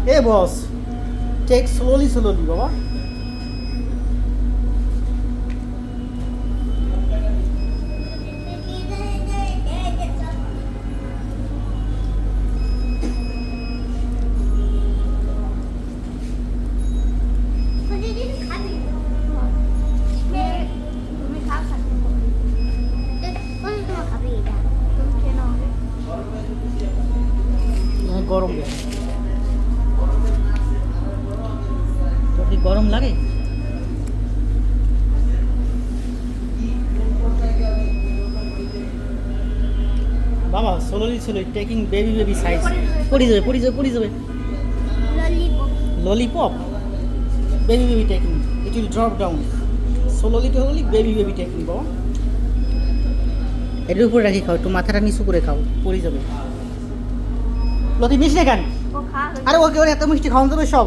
Hey boss, take slowly বাবা। গরম বেশি, তোর কি গরম লাগে? বাবা slowly টেকিং বেবি সাইজ। পড়ে যাবে। Lollipop baby taking, it will drop down slowly baby taking বাবা। এর উপরে রাখি খাও, একটু মাথাটা নিচু করে খাও, পড়ে যাবে। লতি মিষ্টি কেন? আরে ওকে এত মিষ্টি খাওয়ান যাবে সব।